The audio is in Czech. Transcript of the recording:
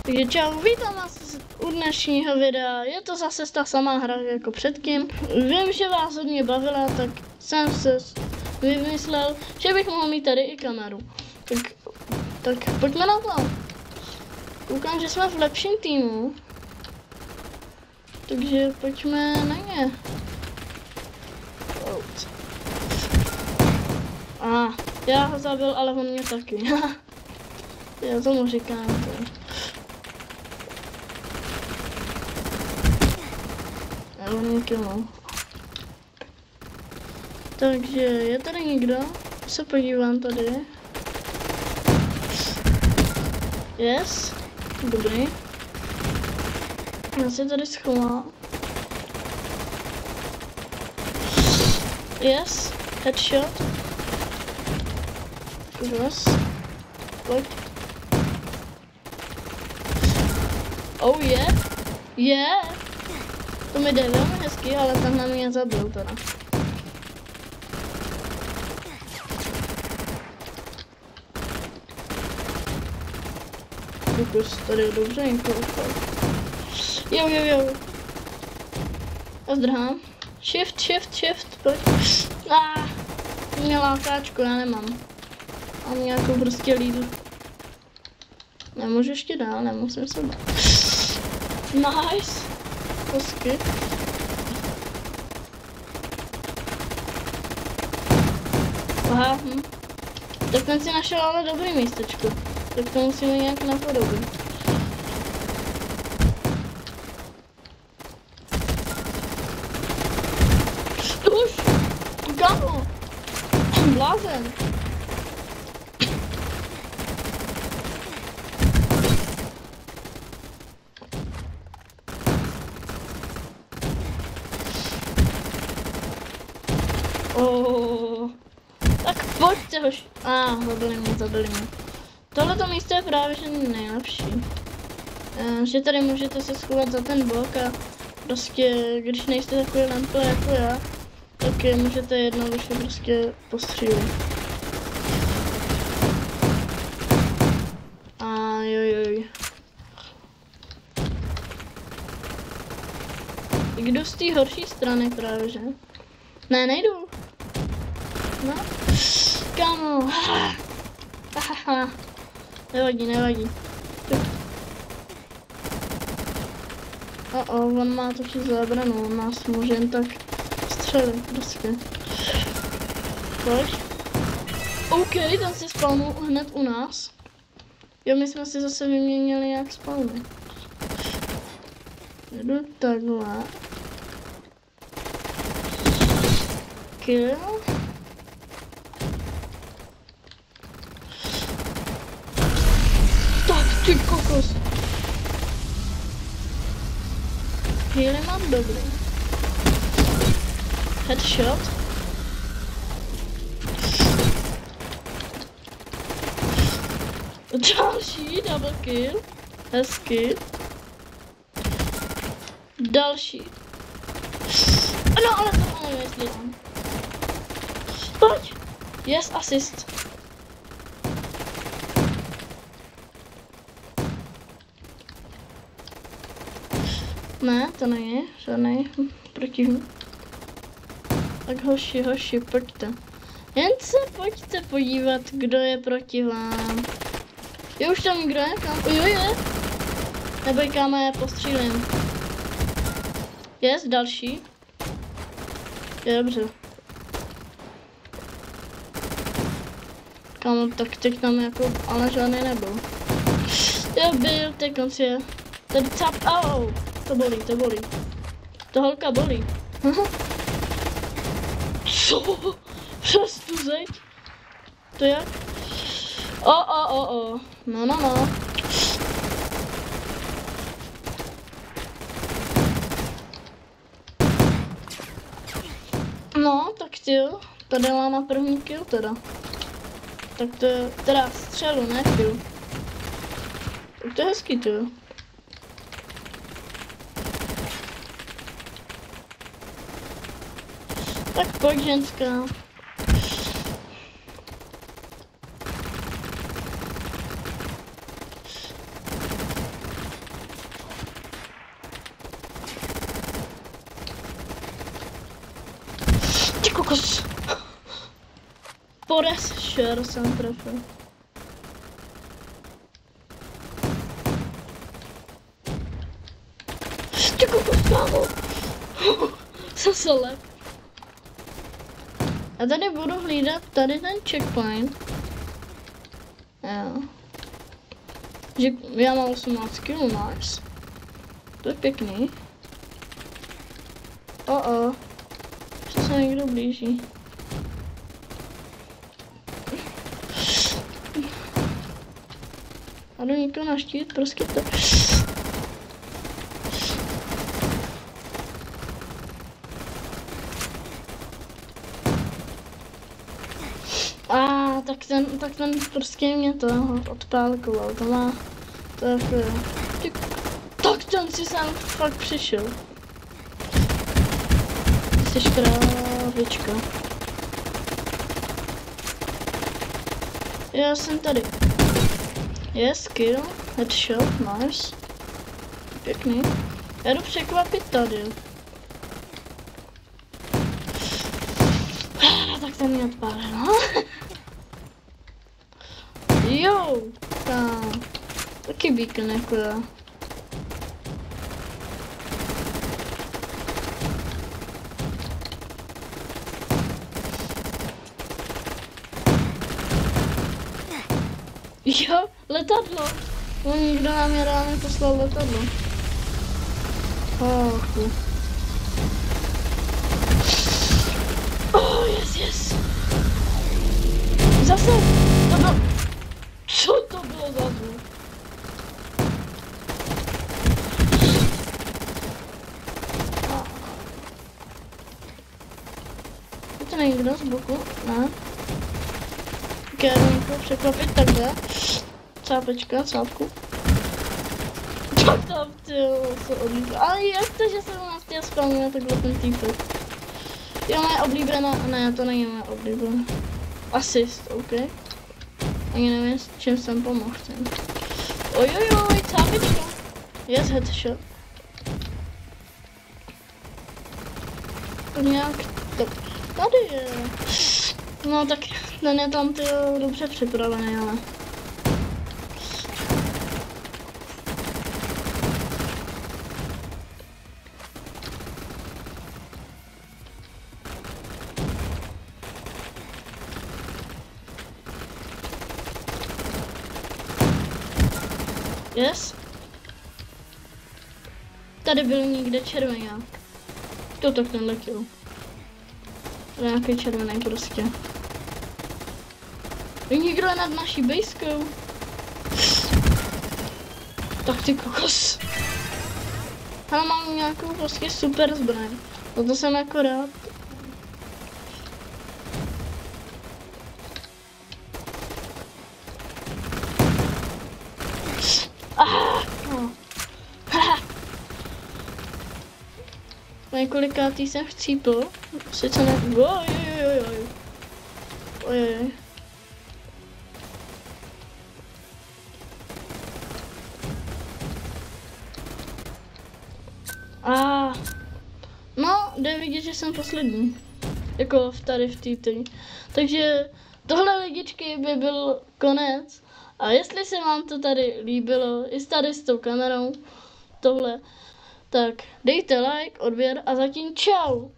Takže čau, vítám vás u dnešního videa, je to zase ta samá hra jako předtím. Vím, že vás hodně bavila, tak jsem se vymyslel, že bych mohl mít tady i kameru. Tak pojďme na to. Koukám, že jsme v lepším týmu. Takže pojďme na ně. Já ho zabil, ale on mě taky. Já tomu říkám to. Já on mě killnul. Takže je tady někdo? Se podívám tady. Yes. Dobrý. Já se tady schovám. Yes. Headshot. Yes. Pojď. Oh yeah. Yeah. To mi jde velmi hezky, ale tam na mě zabil teda. Fokus tady dobře někoho. Jo. Já zdrhám. Shift, pojď. Mě lákáčko, já nemám. Mám nějakou prostě lídu. Nemůžu ještě dál, nemusím se bát. Nice. Hezky. Aha, Tak ten si našel ale dobrý místečko. Tak to musíme nějak napodobit. Už! Kámo! Blázen! Tak pojďte hoši. Zabili mě. Tohleto místo je právě že nejlepší. Že tady můžete se schovat za ten blok a prostě, když nejste takový lampl jako já, tak můžete jednoduše prostě postřílet. Joj. Jdu z té horší strany právě, že? Ne, nejdu. No. Kámo. Nevadí. On má totiž zábranu, on nás může jen tak střelit prostě. Pojď. OK, ten si spawnul hned u nás. Jo, my jsme si zase vyměnili jak spawny. Jdu takhle. Kill. Tak, ty kokos. Healy mám dobrý. Headshot. Další double kill. Hezky. Další. No, ale to nevím, jestli tam. Pojď. Yes, assist. Ne, to není žádný protivník. Tak hoši, pojďte. Jen se pojďte podívat, kdo je proti vám. Jo, už tam někdo je? Jo, je. Neboj, kámo, postřílím. Yes, další. Je dobře. Kámo, tak teď tam jako, ale žádný nebyl. Jo, byl, teď konci je. Tady cap, to bolí. To holka bolí. Co? Přes tu zeď? To jak? No. No, tak jo. Tady má první kill teda. Tak to je, teda střelu, ne kill. Tak to je hezký, to jo. Tak pojď, ženská. kokos. Porešer jsem trefil. Ty kokos, kámo. Jsem se lep. Já tady budu hlídat tady ten checkpoint. Jo. Že já mám 18 kg, nice. To je pěkný. Že se někdo blíží. A jdu někdo na štít, prostě to. Tak ten prostě mě to odpálkoval, to má, to je tak ten si sem fakt přišel. Ty jsi krávička. Já jsem tady. Yes, kill, headshot, nice. Pěkný. Já jdu překvapit tady. Tak ten mě odpálil, no. Jo, tam. Taky beacon jako já. Jo, letadlo. No, někdo nám je ráno poslal letadlo. Yes. Zase, to bylo... Co to bylo za zvuk? Je to někdo z boku? Ne. Tak já jdu někoho překvapit takhle. Cápku. Tak tam, tyjo, se odlíbá. Ale jak to, že se u nás těho spavnil takhle ten týpek? Jo, moje oblíbená, ne, to není moje oblíbená. Asist, OK. Ani nevím, s čím jsem pomohl. Ojojoj, cápička. Yes, headshot. To nějak, tady je. No tak ten je tam tyjo dobře připravený, ale. Yes. Tady byl někde červený. To tak tenhle kill. Nějaký červený prostě. Někdo je nad naší bejskou. Tak ty kokos. Ale mám nějakou prostě super zbraň. To jsem jako rád. Několikátý jsem chcípl, sice ne... Ojej. No, jde vidět, že jsem poslední. Jako tady v té. Takže tohle lidičky by byl konec. A jestli se vám to tady líbilo, i tady s tou kamerou, tohle, tak dejte like, odběr a zatím čau.